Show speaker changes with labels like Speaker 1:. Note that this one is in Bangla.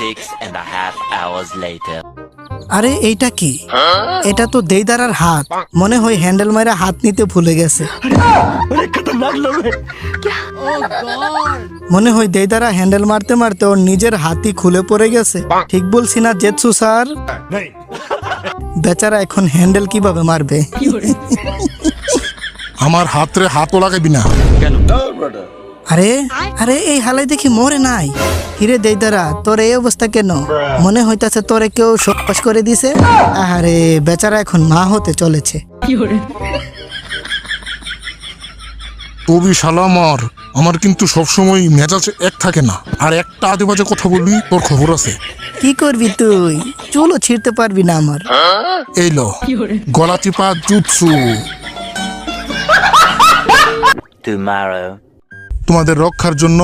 Speaker 1: 6.5 hours later.
Speaker 2: আরে এইটা কি? এটা তো দেইদারার হাত। মনে হয় হ্যান্ডেল মাইরা হাত নিতে ভুলে গেছে। মনে হয় দেইদারা হ্যান্ডেল মারতে মারতে ওর নিজের হাতই খুলে পড়ে গেছে। ঠিক বলছি না জেৎসু স্যার? বেচারা এখন হ্যান্ডেল কিভাবে মারবে?
Speaker 3: আমার হাতরে হাতও লাগাবি না।
Speaker 2: আরে আরে এই হালাই দেখি মরে নাই। হিরে দেইদারা, তোর এই অবস্থা কেন? মনে হইতাছে তোরে কেউ সবাস করে দিছে। আরে বেচারা এখন মা হতে চলেছে।
Speaker 3: তবি শালা আমার কিন্তু সবসময় মেজাজ এক থাকে না। আর একটা আজে বাজে কথা বলবি তোর খবর আছে।
Speaker 2: কি করবি তুই? চুলও ছিঁড়তে পারবি না আমার।
Speaker 3: এই লো গলা চিপা জুৎসু।
Speaker 1: Tomorrow.
Speaker 3: তোমাদের রক্ষার জন্য